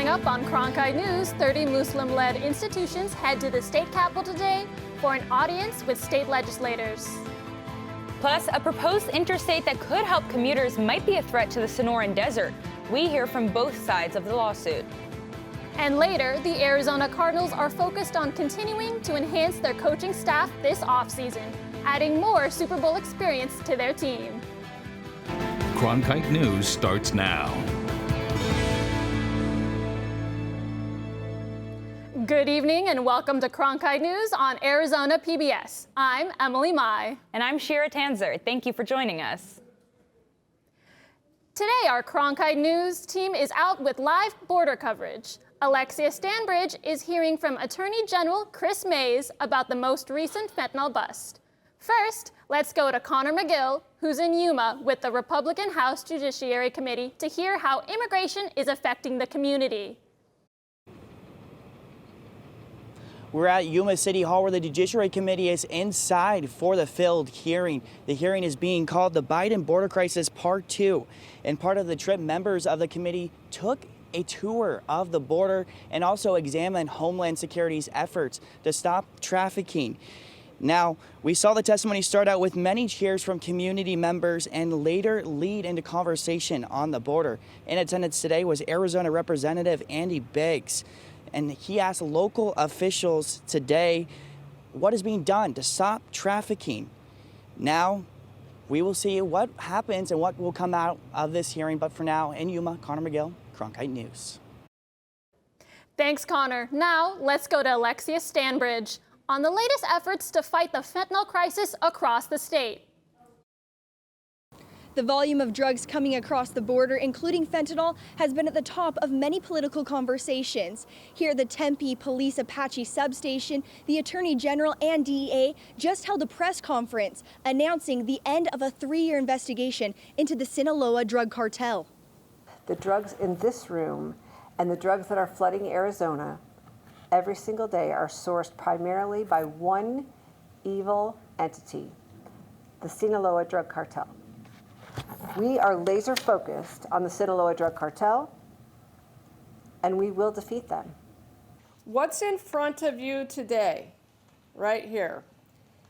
Coming up on Cronkite News, 30 Muslim-led institutions head to the state capitol today for an audience with state legislators. Plus, a proposed interstate that could help commuters might be a threat to the Sonoran Desert. We hear from both sides of the lawsuit. And later, the Arizona Cardinals are focused on continuing to enhance their coaching staff this offseason, adding more Super Bowl experience to their team. Cronkite News starts now. Good evening and welcome to Cronkite News on Arizona PBS. I'm Emily Mai. And I'm Shira Tanzer. Thank you for joining us. Today, our Cronkite News team is out with live border coverage. Alexia Stanbridge is hearing from Attorney General Chris Mays about the most recent fentanyl bust. First, let's go to Connor McGill, who's in Yuma with the Republican House Judiciary Committee, to hear how immigration is affecting the community. We're at Yuma City Hall where the Judiciary Committee is inside for the filled hearing. The hearing is being called the Biden Border Crisis Part 2. And part of the trip, members of the committee took a tour of the border and also examined Homeland Security's efforts to stop trafficking. Now, we saw the testimony start out with many cheers from community members and later lead into conversation on the border. In attendance today was Arizona Representative Andy Biggs. And he asked local officials today what is being done to stop trafficking. Now, we will see what happens and what will come out of this hearing. But for now, in Yuma, Connor McGill, Cronkite News. Thanks, Connor. Now, let's go to Alexia Stanbridge on the latest efforts to fight the fentanyl crisis across the state. The volume of drugs coming across the border, including fentanyl, has been at the top of many political conversations. Here at the Tempe Police Apache substation, the Attorney General and DEA just held a press conference announcing the end of a 3-year investigation into the Sinaloa drug cartel. The drugs in this room and the drugs that are flooding Arizona every single day are sourced primarily by one evil entity, the Sinaloa drug cartel. We are laser focused on the Sinaloa drug cartel, and we will defeat them. What's in front of you today, right here,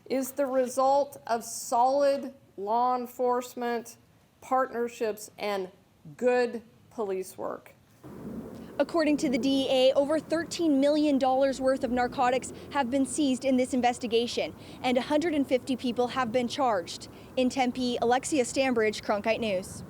is the result of solid law enforcement partnerships and good police work. According to the DEA, over $13 million worth of narcotics have been seized in this investigation, and 150 people have been charged. In Tempe, Alexia Stanbridge, Cronkite News.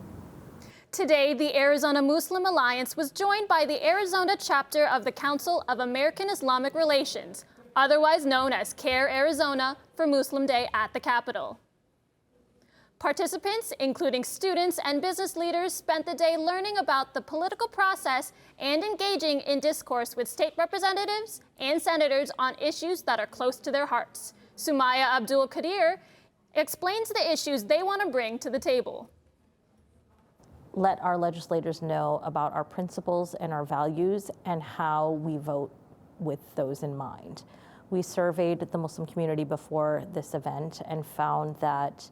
Today, the Arizona Muslim Alliance was joined by the Arizona chapter of the Council of American Islamic Relations, otherwise known as CARE Arizona, for Muslim Day at the Capitol. Participants, including students and business leaders, spent the day learning about the political process and engaging in discourse with state representatives and senators on issues that are close to their hearts. Sumaya Abdul Qadir explains the issues they want to bring to the table. Let our legislators know about our principles and our values and how we vote with those in mind. We surveyed the Muslim community before this event and found that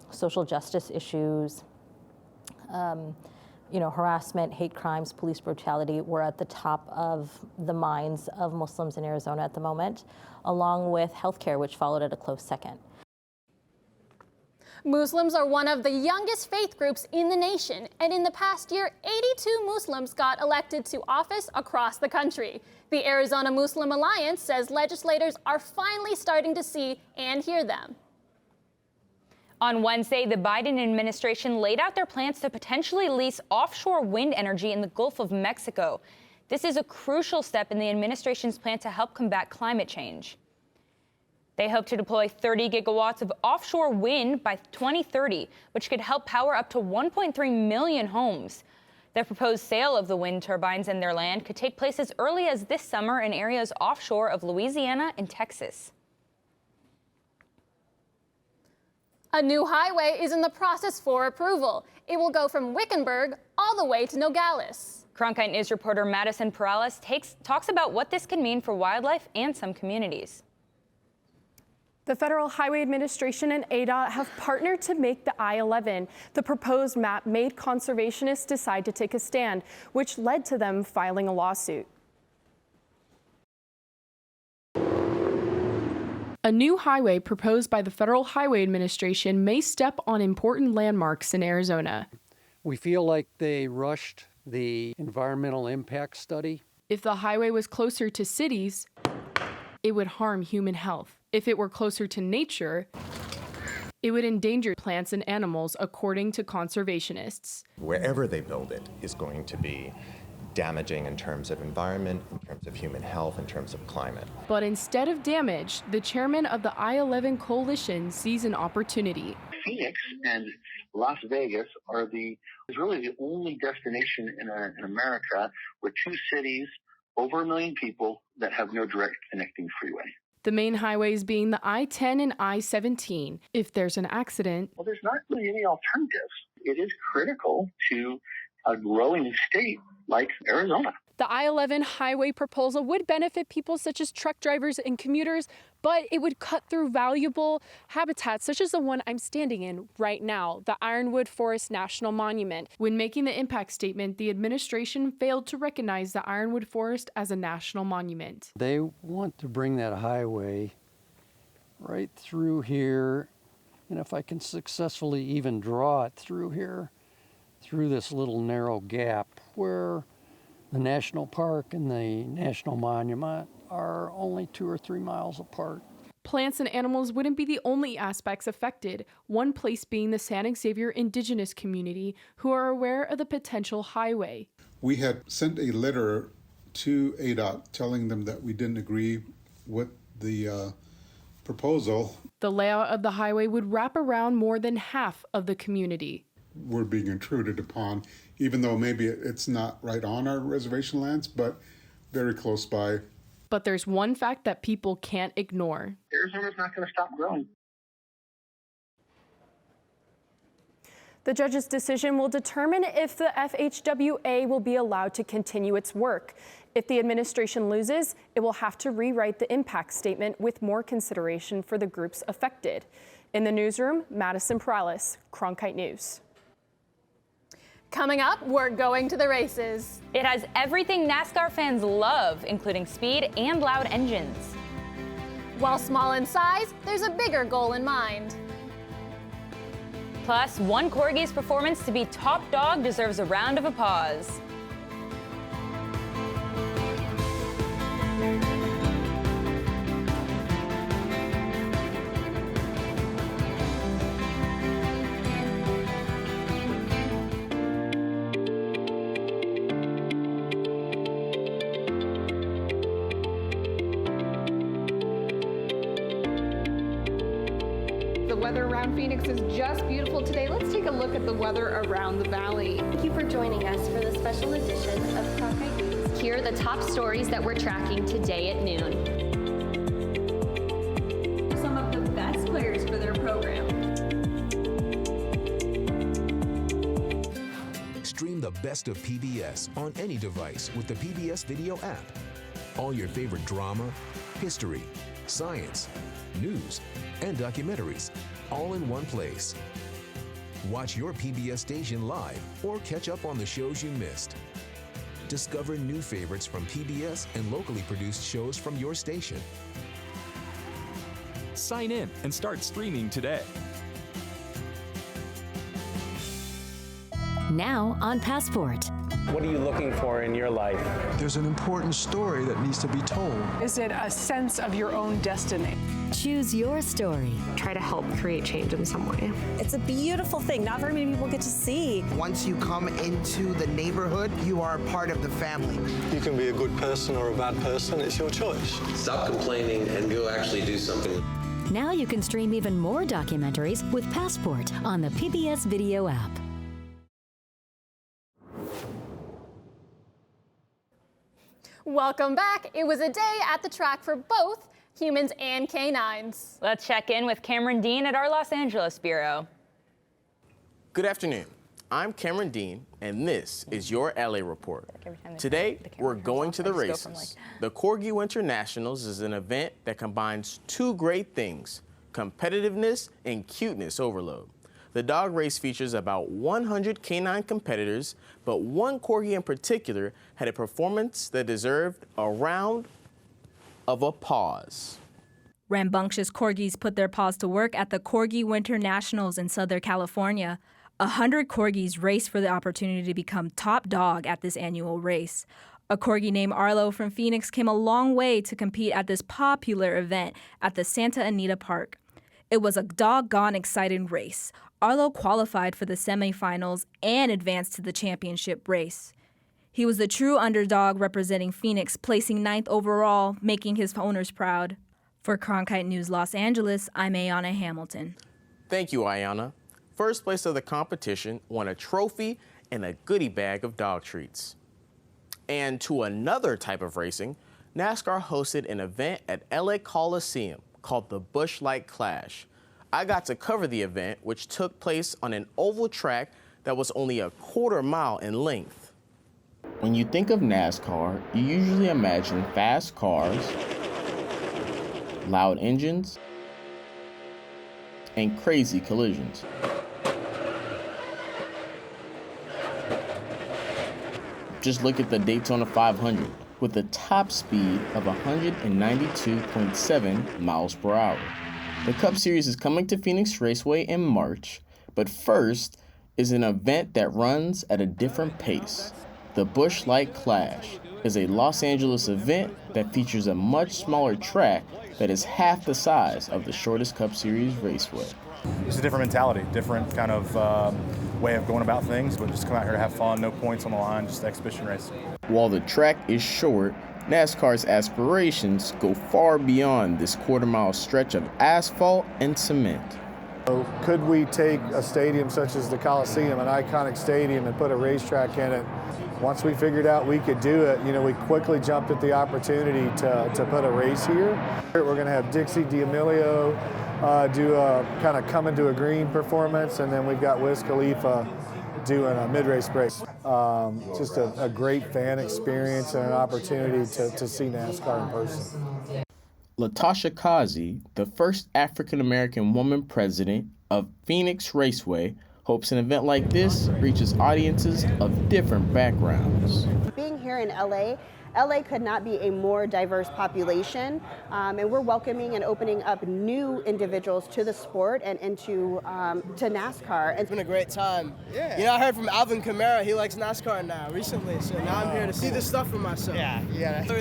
social justice issues, harassment, hate crimes, police brutality were at the top of the minds of Muslims in Arizona at the moment, along with healthcare, which followed at a close second. Muslims are one of the youngest faith groups in the nation, and in the past year, 82 Muslims got elected to office across the country. The Arizona Muslim Alliance says legislators are finally starting to see and hear them. On Wednesday, the Biden administration laid out their plans to potentially lease offshore wind energy in the Gulf of Mexico. This is a crucial step in the administration's plan to help combat climate change. They hope to deploy 30 gigawatts of offshore wind by 2030, which could help power up to 1.3 million homes. The proposed sale of the wind turbines and their land could take place as early as this summer in areas offshore of Louisiana and Texas. A new highway is in the process for approval. It will go from Wickenburg all the way to Nogales. Cronkite News reporter Madison Perales talks about what this could mean for wildlife and some communities. The Federal Highway Administration and ADOT have partnered to make the I-11. The proposed map made conservationists decide to take a stand, which led to them filing a lawsuit. A new highway proposed by the Federal Highway Administration may step on important landmarks in Arizona. We feel like they rushed the environmental impact study. If the highway was closer to cities, it would harm human health. If it were closer to nature, it would endanger plants and animals, according to conservationists. Wherever they build it is going to be damaging in terms of environment, in terms of human health, in terms of climate. But instead of damage, the chairman of the I-11 coalition sees an opportunity. Phoenix and Las Vegas is really the only destination in America with two cities, over 1 million people, that have no direct connecting freeway. The main highways being the I-10 and I-17. If there's an accident, well, there's not really any alternatives. It is critical to a growing state like Arizona. The I-11 highway proposal would benefit people such as truck drivers and commuters, but it would cut through valuable habitats such as the one I'm standing in right now, the Ironwood Forest National Monument. When making the impact statement, the administration failed to recognize the Ironwood Forest as a national monument. They want to bring that highway right through here, and if I can successfully even draw it through here, through this little narrow gap where the national park and the national monument are only 2 or 3 miles apart. Plants and animals wouldn't be the only aspects affected, one place being the San Xavier Indigenous community, who are aware of the potential highway. We had sent a letter to ADOT telling them that we didn't agree with the proposal. The layout of the highway would wrap around more than half of the community. We're being intruded upon, even though maybe it's not right on our reservation lands, but very close by. But there's one fact that people can't ignore. Arizona's not going to stop growing. The judge's decision will determine if the FHWA will be allowed to continue its work. If the administration loses, it will have to rewrite the impact statement with more consideration for the groups affected. In the newsroom, Madison Perales, Cronkite News. Coming up, we're going to the races. It has everything NASCAR fans love, including speed and loud engines. While small in size, there's a bigger goal in mind. Plus, one Corgi's performance to be top dog deserves a round of applause. weather around Phoenix is just beautiful today. Let's take a look at the weather around the valley. Thank you for joining us for the special edition of Cronkite News. Here are the top stories that we're tracking today at noon. Some of the best players for their program. Stream the best of PBS on any device with the PBS Video app. All your favorite drama, history, science, news, and documentaries, all in one place. Watch your PBS station live or catch up on the shows you missed. Discover new favorites from PBS and locally produced shows from your station. Sign in and start streaming today. Now on Passport. What are you looking for in your life? There's an important story that needs to be told. Is it a sense of your own destiny? Choose your story. Try to help create change in some way. It's a beautiful thing. Not very many people get to see. Once you come into the neighborhood, you are a part of the family. You can be a good person or a bad person. It's your choice. Stop complaining and go actually do something. Now you can stream even more documentaries with Passport on the PBS Video app. Welcome back. It was a day at the track for both humans and canines. Let's check in with Cameron Dean at our Los Angeles bureau. Good afternoon. I'm Cameron Dean, and this is your LA report. Today, we're going to the races. The Corgi Winter Nationals is an event that combines two great things: competitiveness and cuteness overload. The dog race features about 100 canine competitors, but one corgi in particular had a performance that deserved a round of applause. Rambunctious corgis put their paws to work at the Corgi Winter Nationals in Southern California. 100 corgis raced for the opportunity to become top dog at this annual race. A corgi named Arlo from Phoenix came a long way to compete at this popular event at the Santa Anita Park. It was a doggone exciting race. Arlo qualified for the semifinals and advanced to the championship race. He was the true underdog representing Phoenix, placing 9th overall, making his owners proud. For Cronkite News Los Angeles, I'm Ayana Hamilton. Thank you, Ayana. First place of the competition won a trophy and a goodie bag of dog treats. And to another type of racing, NASCAR hosted an event at LA Coliseum called the Busch Light Clash. I got to cover the event, which took place on an oval track that was only a quarter mile in length. When you think of NASCAR, you usually imagine fast cars, loud engines, and crazy collisions. Just look at the Daytona 500 with a top speed of 192.7 miles per hour. The Cup Series is coming to Phoenix Raceway in March, but first is an event that runs at a different pace. The Busch Light Clash is a Los Angeles event that features a much smaller track that is half the size of the shortest Cup Series raceway. It's a different mentality, different kind of way of going about things, but just come out here to have fun, no points on the line, just exhibition race. While the track is short, NASCAR's aspirations go far beyond this quarter-mile stretch of asphalt and cement. So could we take a stadium such as the Coliseum, an iconic stadium, and put a racetrack in it? Once we figured out we could do it, we quickly jumped at the opportunity to put a race here. We're going to have Dixie D'Amelio do a kind of coming to a green performance, and then we've got Wiz Khalifa doing a mid-race race. Just a great fan experience and an opportunity to see NASCAR in person. Latasha Kazi, the first African-American woman president of Phoenix Raceway, hopes an event like this reaches audiences of different backgrounds. Being here in LA could not be a more diverse population, and we're welcoming and opening up new individuals to the sport and into to NASCAR. It's been a great time. Yeah. I heard from Alvin Kamara, he likes NASCAR now recently, so now I'm here to see this stuff for myself. Yeah.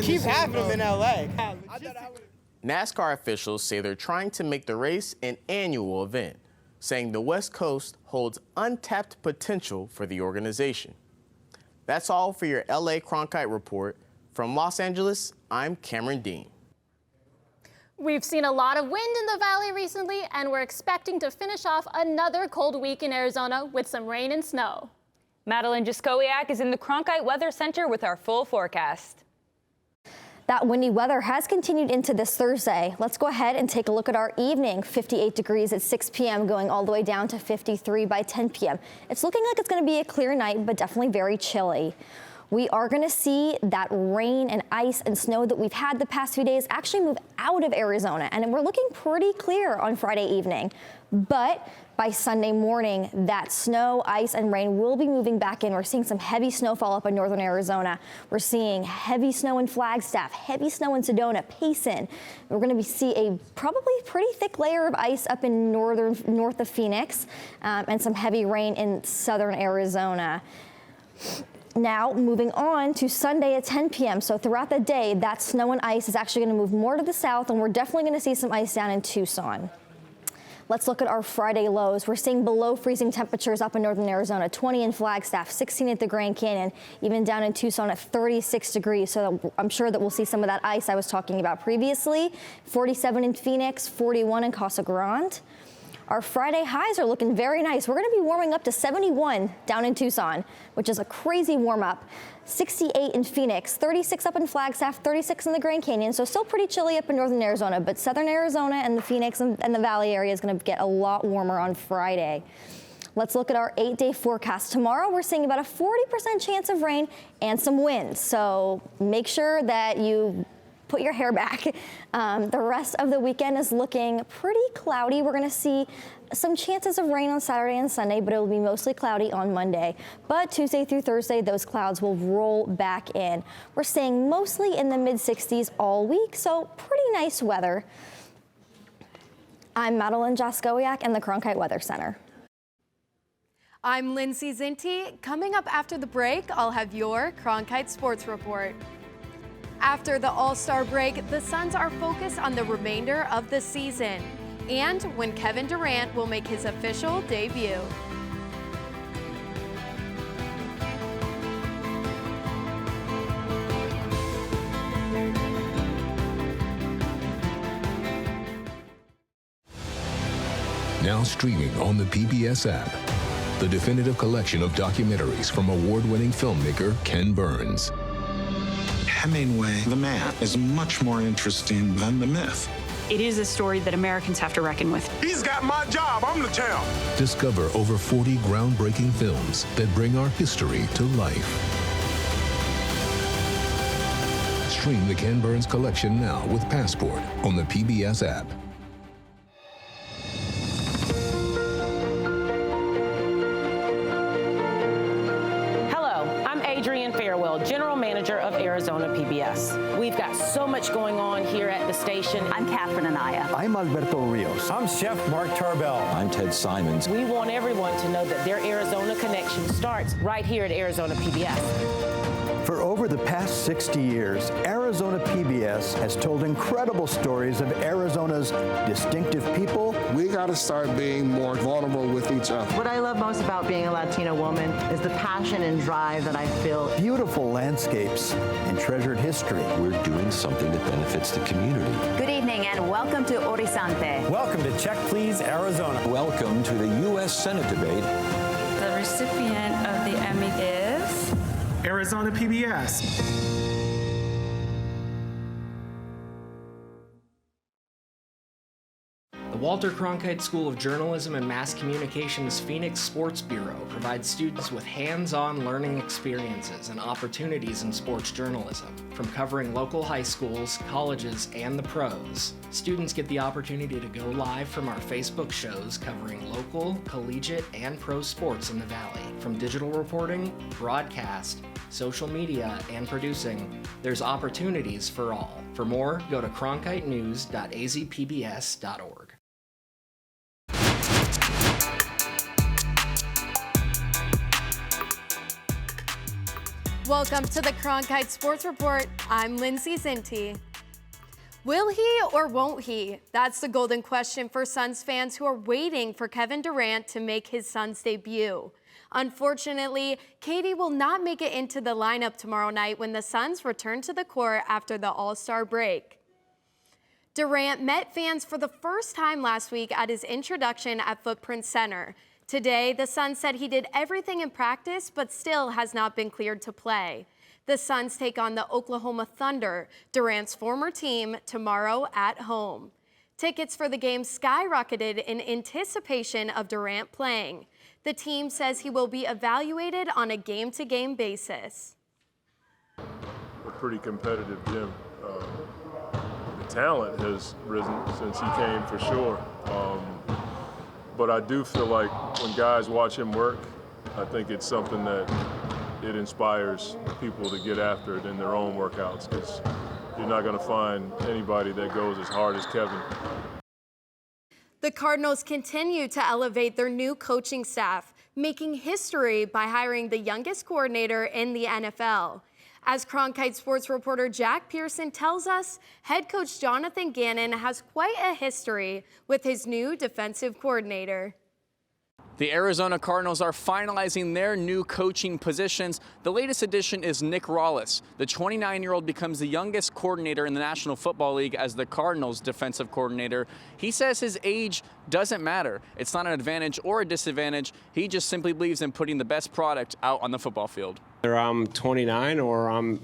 Keep having them in LA. NASCAR officials say they're trying to make the race an annual event, saying the West Coast holds untapped potential for the organization. That's all for your LA Cronkite Report. From Los Angeles, I'm Cameron Dean. We've seen a lot of wind in the valley recently, and we're expecting to finish off another cold week in Arizona with some rain and snow. Madeline Jaskowiak is in the Cronkite Weather Center with our full forecast. That windy weather has continued into this Thursday. Let's go ahead and take a look at our evening. 58 degrees at 6 p.m. going all the way down to 53 by 10 p.m. It's looking like it's going to be a clear night, but definitely very chilly. We are going to see that rain and ice and snow that we've had the past few days actually move out of Arizona, and we're looking pretty clear on Friday evening. But by Sunday morning, that snow, ice, and rain will be moving back in. We're seeing some heavy snowfall up in northern Arizona. We're seeing heavy snow in Flagstaff, heavy snow in Sedona, Payson. We're going to see a probably pretty thick layer of ice up in north of Phoenix, and some heavy rain in southern Arizona. Now, moving on to Sunday at 10 p.m. So throughout the day, that snow and ice is actually going to move more to the south, and we're definitely going to see some ice down in Tucson. Let's look at our Friday lows. We're seeing below freezing temperatures up in northern Arizona, 20 in Flagstaff, 16 at the Grand Canyon, even down in Tucson at 36 degrees. So I'm sure that we'll see some of that ice I was talking about previously. 47 in Phoenix, 41 in Casa Grande. Our Friday highs are looking very nice. We're going to be warming up to 71 down in Tucson, which is a crazy warm up. 68 in Phoenix, 36 up in Flagstaff, 36 in the Grand Canyon. So still pretty chilly up in northern Arizona, but southern Arizona and the Phoenix and the Valley area is going to get a lot warmer on Friday. Let's look at our 8-day forecast. Tomorrow, we're seeing about a 40% chance of rain and some wind. So make sure that you put your hair back. The rest of the weekend is looking pretty cloudy. We're going to see some chances of rain on Saturday and Sunday, but it will be mostly cloudy on Monday. But Tuesday through Thursday, those clouds will roll back in. We're staying mostly in the mid-60s all week, so pretty nice weather. I'm Madeline Jaskowiak in the Cronkite Weather Center. I'm Lindsay Zinti. Coming up after the break, I'll have your Cronkite Sports Report. After the All-Star break, the Suns are focused on the remainder of the season and when Kevin Durant will make his official debut. Now streaming on the PBS app, the definitive collection of documentaries from award-winning filmmaker Ken Burns. Hemingway, the man, is much more interesting than the myth. It is a story that Americans have to reckon with. He's got my job. I'm the town. Discover over 40 groundbreaking films that bring our history to life. Stream the Ken Burns collection now with Passport on the PBS app. General Manager of Arizona PBS. We've got so much going on here at the station. I'm Catherine Anaya. I'm Alberto Rios. I'm Chef Mark Tarbell. I'm Ted Simons. We want everyone to know that their Arizona connection starts right here at Arizona PBS. For over the past 60 years, Arizona PBS has told incredible stories of Arizona's distinctive people. We got to start being more vulnerable with each other. What I love most about being a Latina woman is the passion and drive that I feel. Beautiful landscapes and treasured history. We're doing something that benefits the community. Good evening and welcome to Horizonte. Welcome to Check Please, Arizona. Welcome to the U.S. Senate debate. The recipient of the Emmy is Arizona PBS. The Walter Cronkite School of Journalism and Mass Communication's Phoenix Sports Bureau provides students with hands-on learning experiences and opportunities in sports journalism. From covering local high schools, colleges, and the pros, students get the opportunity to go live from our Facebook shows covering local, collegiate, and pro sports in the Valley. From digital reporting, broadcast, social media, and producing, there's opportunities for all. For more, go to cronkitenews.azpbs.org. Welcome to the Cronkite Sports Report. I'm Lindsay Zinti. Will he or won't he? That's the golden question for Suns fans who are waiting for Kevin Durant to make his Suns debut. Unfortunately, Katie will not make it into the lineup tomorrow night when the Suns return to the court after the All-Star break. Durant met fans for the first time last week at his introduction at Footprint Center. Today, the Suns said he did everything in practice, but still has not been cleared to play. The Suns take on the Oklahoma Thunder, Durant's former team, tomorrow at home. Tickets for the game skyrocketed in anticipation of Durant playing. The team says he will be evaluated on a game-to-game basis. A pretty competitive gym. The talent has risen since he came for sure. But I do feel like when guys watch him work, I think it's something that it inspires people to get after it in their own workouts, because you're not going to find anybody that goes as hard as Kevin. The Cardinals continue to elevate their new coaching staff, making history by hiring the youngest coordinator in the NFL. As Cronkite sports reporter Jack Pearson tells us, head coach Jonathan Gannon has quite a history with his new defensive coordinator. The Arizona Cardinals are finalizing their new coaching positions. The latest addition is Nick Rawlis. The 29-year-old becomes the youngest coordinator in the National Football League as the Cardinals' defensive coordinator. He says his age doesn't matter. It's not an advantage or a disadvantage. He just simply believes in putting the best product out on the football field. Whether I'm 29 or I'm,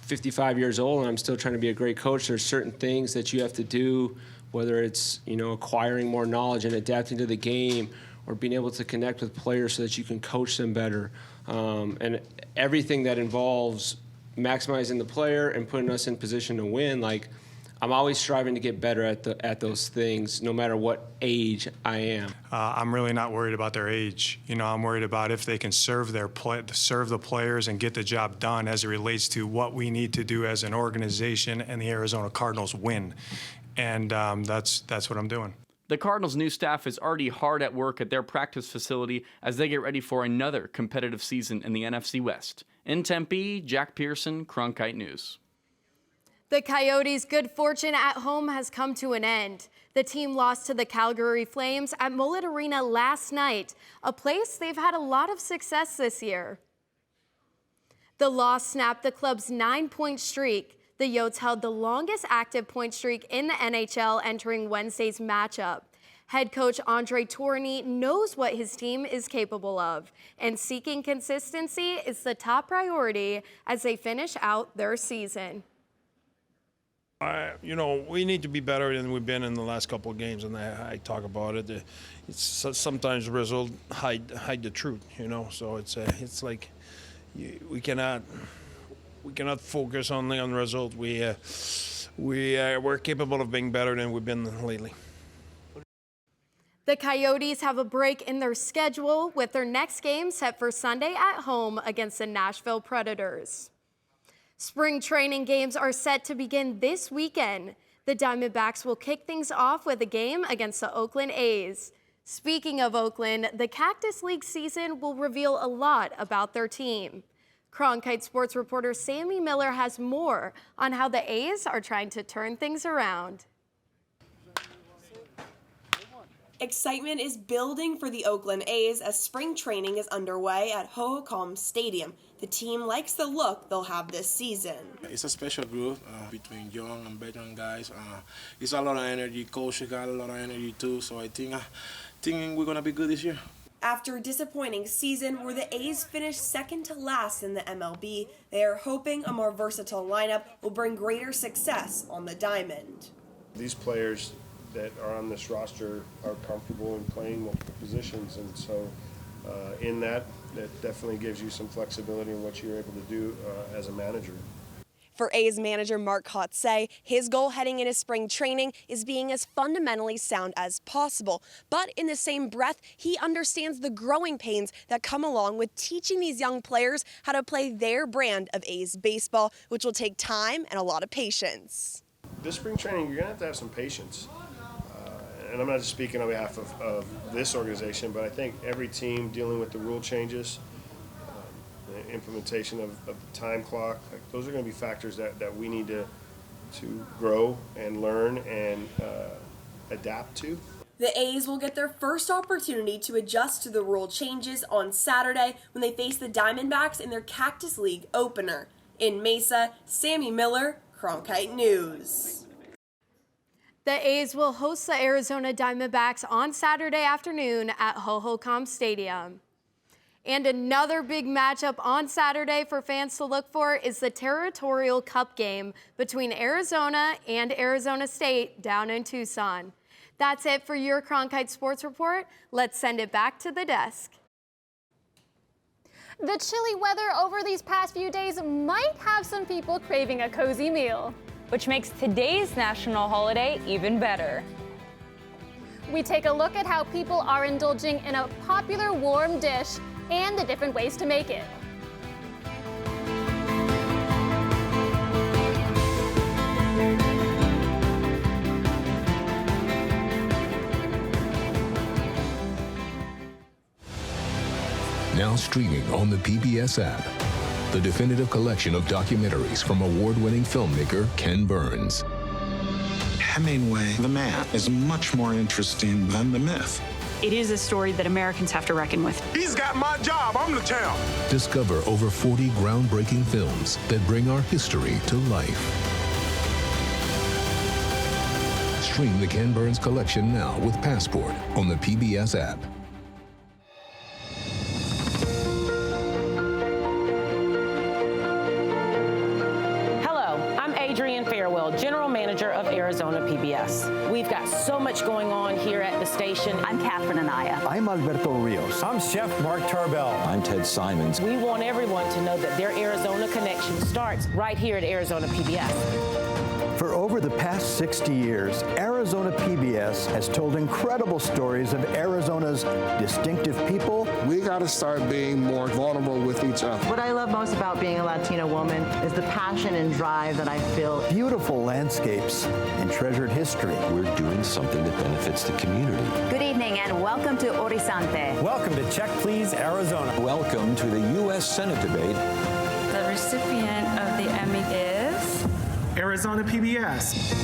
55 years old and I'm still trying to be a great coach, there's certain things that you have to do, whether it's, acquiring more knowledge and adapting to the game, or being able to connect with players so that you can coach them better. And everything that involves maximizing the player and putting us in position to win, like, I'm always striving to get better at those things, no matter what age I am. I'm really not worried about their age. You know, I'm worried about if they can serve the players and get the job done as it relates to what we need to do as an organization and the Arizona Cardinals win. And that's what I'm doing. The Cardinals' new staff is already hard at work at their practice facility as they get ready for another competitive season in the NFC West. In Tempe, Jack Pearson, Cronkite News. The Coyotes' good fortune at home has come to an end. The team lost to the Calgary Flames at Mullet Arena last night, a place they've had a lot of success this year. The loss snapped the club's 9-point streak. The Yotes held the longest active point streak in the NHL entering Wednesday's matchup. Head coach Andre Tourigny knows what his team is capable of, and seeking consistency is the top priority as they finish out their season. You know, we need to be better than we've been in the last couple of games, and I talk about it. It's sometimes the result hide the truth, you know. So it's like we cannot focus only on the result. We're capable of being better than we've been lately. The Coyotes have a break in their schedule with their next game set for Sunday at home against the Nashville Predators. Spring training games are set to begin this weekend. The Diamondbacks will kick things off with a game against the Oakland A's. Speaking of Oakland, the Cactus League season will reveal a lot about their team. Cronkite sports reporter Sammy Miller has more on how the A's are trying to turn things around. Excitement is building for the Oakland A's as spring training is underway at Hohokam Stadium. The team likes the look they'll have this season. It's a special group between young and veteran guys. It's a lot of energy. Coach got a lot of energy too, so I think we're going to be good this year. After a disappointing season where the A's finished second to last in the MLB, they are hoping a more versatile lineup will bring greater success on the diamond. These players that are on this roster are comfortable in playing multiple positions, and so in that definitely gives you some flexibility in what you're able to do as a manager. For A's manager Mark Hotze, his goal heading into spring training is being as fundamentally sound as possible. But in the same breath, he understands the growing pains that come along with teaching these young players how to play their brand of A's baseball, which will take time and a lot of patience. This spring training, you're going to have some patience. And I'm not just speaking on behalf of this organization, but I think every team dealing with the rule changes, the implementation of the time clock, those are going to be factors that we need to grow and learn and adapt to. The A's will get their first opportunity to adjust to the rule changes on Saturday when they face the Diamondbacks in their Cactus League opener. In Mesa, Sammy Miller, Cronkite News. The A's will host the Arizona Diamondbacks on Saturday afternoon at Hohokam Stadium. And another big matchup on Saturday for fans to look for is the Territorial Cup game between Arizona and Arizona State down in Tucson. That's it for your Cronkite Sports Report. Let's send it back to the desk. The chilly weather over these past few days might have some people craving a cozy meal, which makes today's national holiday even better. We take a look at how people are indulging in a popular warm dish and the different ways to make it. Now streaming on the PBS app, the definitive collection of documentaries from award-winning filmmaker Ken Burns. Hemingway, the man, is much more interesting than the myth. It is a story that Americans have to reckon with. He's got my job. I'm the champ. Discover over 40 groundbreaking films that bring our history to life. Stream the Ken Burns collection now with Passport on the PBS app. General Manager of Arizona PBS. PBS. We've got so much going on here at the station. I'm Catherine Anaya. I'm Alberto Rios. I'm Chef Mark Tarbell. I'm Ted Simons. We want everyone to know that their Arizona connection starts right here at Arizona PBS. For over the past 60 years, Arizona PBS has told incredible stories of Arizona's distinctive people. We got to start being more vulnerable with each other. What I love most about being a Latina woman is the passion and drive that I feel. Beautiful landscapes and treasured history. We're doing something that benefits the community. Good evening and welcome to Horizonte. Welcome to Check Please, Arizona. Welcome to the U.S. Senate debate. The recipient of the Emmy is Arizona PBS.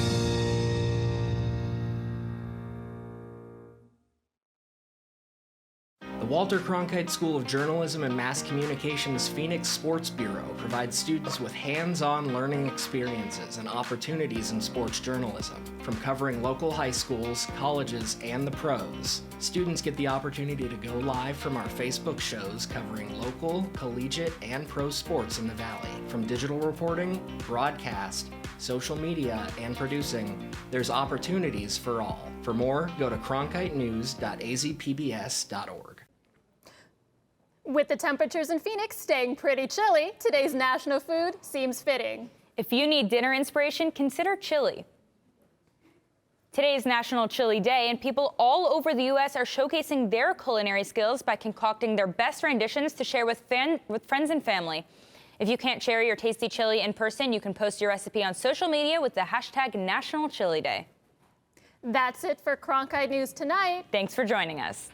The Walter Cronkite School of Journalism and Mass Communication's Phoenix Sports Bureau provides students with hands-on learning experiences and opportunities in sports journalism. From covering local high schools, colleges, and the pros, students get the opportunity to go live from our Facebook shows covering local, collegiate, and pro sports in the Valley. From digital reporting, broadcast, social media, and producing, there's opportunities for all. For more, go to cronkitenews.azpbs.org. With the temperatures in Phoenix staying pretty chilly, today's national food seems fitting. If you need dinner inspiration, consider chili. Today is National Chili Day, and people all over the U.S. are showcasing their culinary skills by concocting their best renditions to share with friends and family. If you can't share your tasty chili in person, you can post your recipe on social media with the hashtag National Chili Day. That's it for Cronkite News Tonight. Thanks for joining us.